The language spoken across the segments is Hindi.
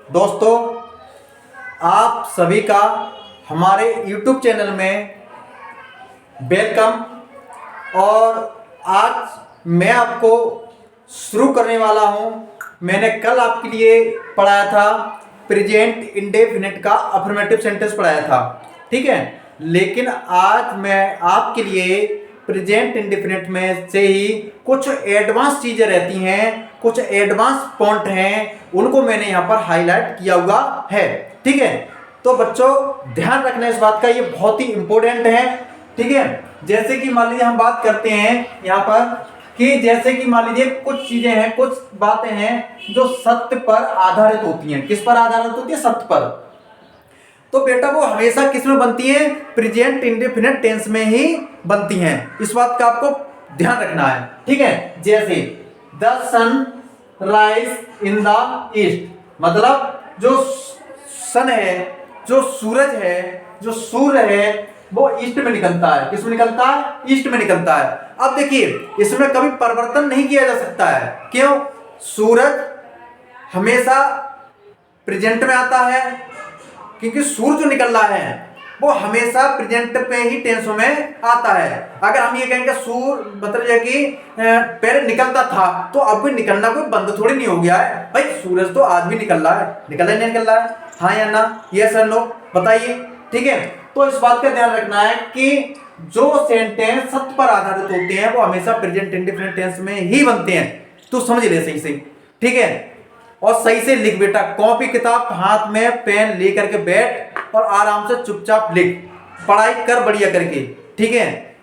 दोस्तों, आप सभी का हमारे YouTube चैनल में वेलकम। और आज मैं आपको शुरू करने वाला हूं। मैंने कल आपके लिए पढ़ाया था प्रेजेंट इंडेफिनिट का अफर्मेटिव सेंटेंस पढ़ाया था, ठीक है। लेकिन आज मैं आपके लिए प्रेजेंट इंडेफिनिट में से ही कुछ एडवांस चीज़ें रहती हैं, कुछ एडवांस पॉइंट हैं, उनको मैंने यहाँ पर हाईलाइट किया हुआ है, ठीक है। तो बच्चों, ध्यान रखना इस बात का, ये बहुत ही इंपॉर्टेंट है, ठीक है। जैसे कि मान लीजिए हम बात करते हैं यहाँ पर कि जैसे कि मान लीजिए कुछ चीजें हैं, कुछ बातें हैं जो सत्य पर आधारित होती हैं। किस पर आधारित होती है? सत्य पर। तो बेटा वो हमेशा किस में बनती है? प्रेजेंट इंडेफिनिट टेंस में ही बनती हैं। इस बात का आपको ध्यान रखना है, ठीक है। जैसे the sun rise in the east, मतलब जो सन है, जो सूरज है, जो सूर्य है, वो ईस्ट में निकलता है। किस में निकलता है? ईस्ट में निकलता है। अब देखिए, इसमें कभी परिवर्तन नहीं किया जा सकता है। क्यों? सूरज हमेशा प्रेजेंट में आता है, क्योंकि सूर्य जो निकल रहा है वो हमेशा प्रेजेंट पे ही टेंस में आता है। अगर हम ये कहेंगे सूर्य मतलब है कि पहले निकलता था, तो अब कोई निकलना कोई बंद थोड़ी नहीं हो गया है भाई। सूरज तो आज भी निकल रहा है, निकल रहा है नहीं निकल रहा है? हाँ या ना? ये सर नो बताइए, ठीक है। तो इस बात का ध्यान रखना है कि जो सेंटेंस सत्य पर आधारित होते हैं वो हमेशा प्रेजेंट इंडेफिनिट टेंस में ही बनते हैं। तो समझ ले सही से, ठीक है। और सही से लिख बेटा, कॉपी किताब हाथ में पेन लेकर के बैठ और आराम से चुपचाप लिख, पढ़ाई कर बढ़िया करके, ठीक है।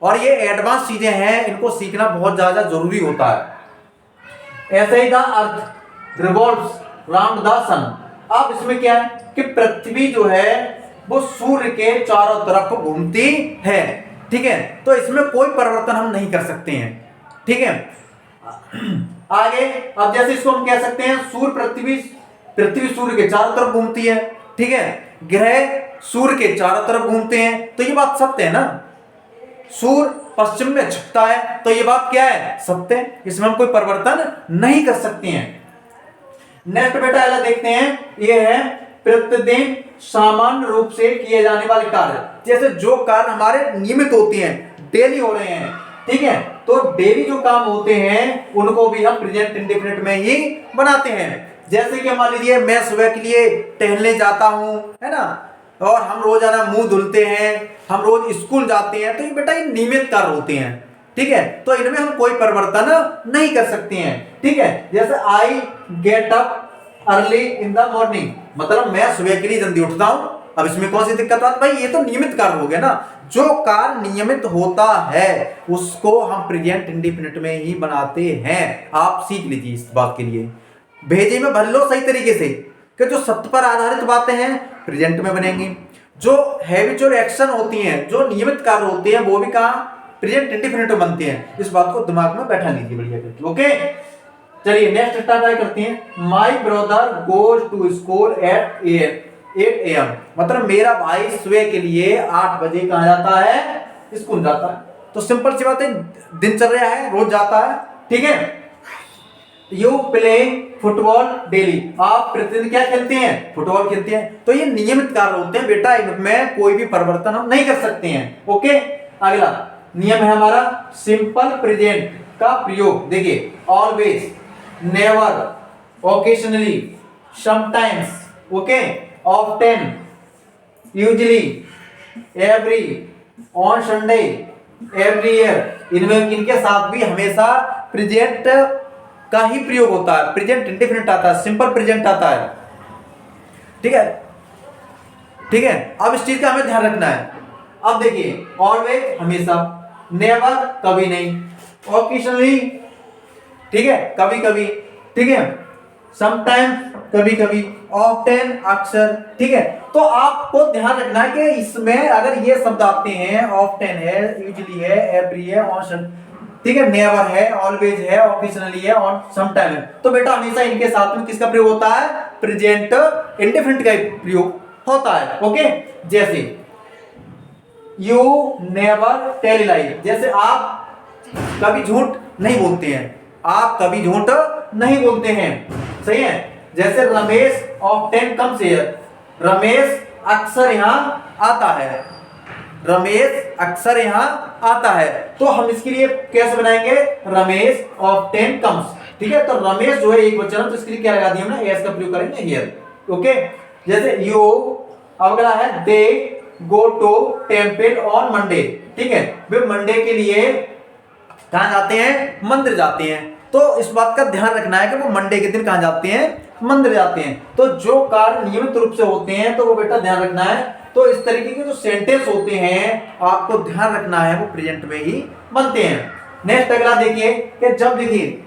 और ये एडवांस चीजें हैं, इनको सीखना बहुत ज्यादा जरूरी होता है। ऐसे ही the earth revolves round the sun. अब इसमें क्या है कि पृथ्वी जो है वो सूर्य के चारों तरफ घूमती है, ठीक है। तो इसमें कोई परिवर्तन हम नहीं कर सकते हैं, ठीक है। आगे अब जैसे इसको हम कह सकते हैं पृथ्वी सूर्य के चारों तरफ घूमती है, ठीक है। ग्रह सूर्य के चारों तरफ घूमते हैं, तो ये बात सत्य है ना। सूर्य पश्चिम में छिपता है, तो ये बात क्या है? सत्य है। इसमें हम कोई परिवर्तन नहीं कर सकते हैं। नेक्स्ट बेटा अगला देखते हैं, ये है प्रतिदिन सामान्य रूप से किए जाने वाले कार्य। जैसे जो कार्य हमारे नियमित होते हैं, डेली हो रहे हैं, ठीक है। तो डेली जो काम होते हैं उनको भी हम प्रेजेंट इंडेफिनिट में ही बनाते हैं। जैसे कि मान लीजिए मैं सुबह के लिए टहलने जाता हूं, है ना, और हम रोजाना मुंह धुलते हैं, हम रोज स्कूल जाते हैं, तो ये बेटा ये नियमित कार्य होते हैं, ठीक है। तो इनमें हम कोई परिवर्तन नहीं कर सकते हैं, ठीक है। जैसे I get up early in the morning, मतलब मैं सुबह के लिए जल्दी उठता हूं। अब इसमें कौन सी दिक्कत बात? भाई ये तो नियमित कार्य हो गया ना। जो कार्य नियमित होता है उसको हम प्रेजेंट इंडेफिनिट में ही बनाते हैं। आप सीख लीजिए इस बात के लिए, भेजे में भर लो सही तरीके से कि जो सत्य पर आधारित बातें हैं प्रेजेंट में बनेंगी, जो हैबिचुअल एक्शन होती हैं, जो नियमित कार्य होते हैं, वो भी कहां? प्रेजेंट इंडेफिनिट में बनते हैं। इस बात को दिमाग में बैठा लीजिए बढ़िया करके, ओके। चलिए नेक्स्ट स्टार्ट करते हैं। My brother goes to school at 8 AM, मतलब मेरा भाई सुबह के लिए 8 बजे कहाँ जाता है? स्कूल जाता है। तो सिंपल सी बात है, दिनचर्या है, रोज जाता है, ठीक है। यू प्ले फुटबॉल डेली, आप प्रतिदिन क्या खेलते हैं? फुटबॉल खेलते हैं। तो ये नियमित कार्य होते हैं बेटा, इनमें कोई भी परिवर्तन हम नहीं कर सकते हैं, ओके। अगला नियम है हमारा सिंपल प्रेजेंट का प्रयोग। देखिए always, never, occasionally, sometimes, okay, often, usually, every, on Sunday, every year, इनमें इनके साथ भी हमेशा प्रेजेंट का ही प्रयोग होता है। प्रेजेंट इंडेफिनिट आता है, सिंपल प्रेजेंट आता है, ठीक है, ठीक है। अब इस चीज का हमें ध्यान रखना है। अब देखिए ऑलवेज हमेशा, नेवर कभी नहीं, ओकेशनली ठीक है कभी कभी, ठीक है, समटाइम्स कभी कभी, ऑफ्टन अक्सर, ठीक है। तो आपको ध्यान रखना है कि इसमें अगर ये शब्द आते हैं, ऑफ्टन है, यूजुअली है, एवरी है, ऑन, ठीक है, नेवर है, ऑलवेज है, ऑकेशनली है, ऑन समटाइम है, तो बेटा हमेशा इनके साथ में किसका प्रयोग होता है? प्रेजेंट इंडेफिनिट का प्रयोग होता है, ओके। जैसे यू नेवर टेल लाई, जैसे आप कभी झूठ नहीं बोलते हैं, आप कभी झूठ नहीं बोलते हैं, सही है। जैसे Ramesh often comes here, Ramesh अक्सर यहाँ आता है, रमेश अक्सर यहाँ आता है। तो हम इसके लिए कैसे बनाएंगे, रमेश ऑफ्टन कम्स, ठीक है। तो रमेश जो है एक वचन है, तो इसके लिए क्या लगा दिया हमने, एस का प्रयोग करेंगे हियर, ओके। जैसे यू, अब अगला है they go to temple on Monday, ठीक है, वे मंडे के लिए कहां जाते हैं, मंदिर जाते हैं। तो इस बात का ध्यान रखना है कि वो मंडे के दिन कहां जाते हैं, मंदिर जाते हैं। तो जो कार्य नियमित रूप से होते हैं तो वो बेटा ध्यान रखना है। तो इस तरीके के जो सेंटेंस होते हैं आपको ध्यान रखना है, वो प्रेजेंट में ही बनते हैं। नेक्स्ट अगला देखिए कि जब देखिए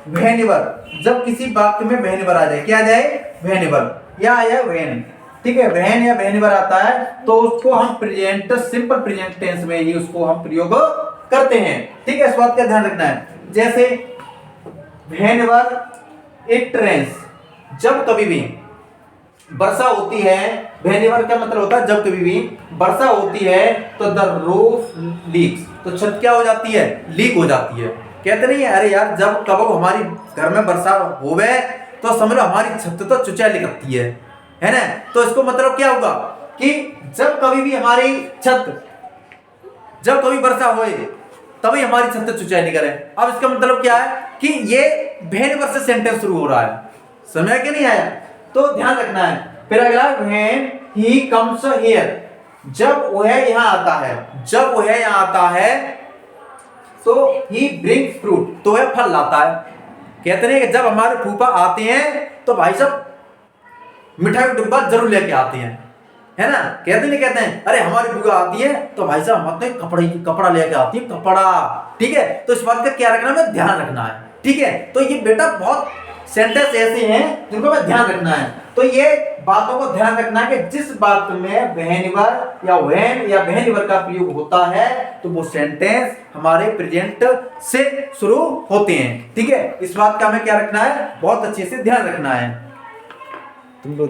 व्हेनेवर, जब किसी वाक्य में व्हेनेवर आ जाए, क्या आ जाए, व्हेनेवर या आया व्हेन, ठीक है, व्हेन या व्हेनेवर आता है तो उसको हम प्रेजेंट, सिंपल प्रेजेंट टेंस में ही उसको हम प्रयोग करते हैं, ठीक है। इस बात का ध्यान रखना है। जैसे व्हेनेवर इट रेन्स, जब कभी भी वर्षा होती है, व्हेनेवर का मतलब होता है जब कभी भी वर्षा होती है तो द रूफ लीक्स, तो छत क्या हो जाती है, लीक हो जाती है। कहते नहीं है, अरे यार जब कब हमारी घर में वर्षा होवे तो समझ लो हमारी छत तो चुचा लिकती है ना। तो इसको मतलब क्या होगा कि जब कभी भी हमारी छत, जब कभी वर्षा होए तभी हमारी छत चुचाई नहीं करे। अब इसका मतलब क्या है कि ये व्हेनेवर से सेंटेंस शुरू हो रहा है, समझ के नहीं आया, तो ध्यान रखना है। फिर अगला व्हेन ही कम्स हियर, जब वह यहाँ आता है, जब वह यहाँ आता है तो ही ब्रिंग्स फ्रूट, तो वह फल लाता है। कहते नहीं कि जब हमारे फूफा आते हैं तो भाई साहब मिठाई का डिब्बा जरूर लेके आते हैं, है ना। कहते नहीं, कहते हैं अरे हमारी बुआ आती है तो भाई साहब मतलब कपड़ा लेके आती है, कपड़ा, ठीक है। तो इस बात का क्या रखना है, ध्यान रखना है, ठीक है। तो ये बेटा बहुत सेंटेंस ऐसे हैं जिनको मैं ध्यान रखना है। तो ये बातों को ध्यान रखना है कि जिस बात में व्हेनेवर या व्हेन या व्हेनेवर का प्रयोग होता है तो वो सेंटेंस हमारे प्रेजेंट से शुरू होते हैं, ठीक है। इस बात का हमें क्या रखना है, बहुत अच्छे से ध्यान रखना है। तुम लोग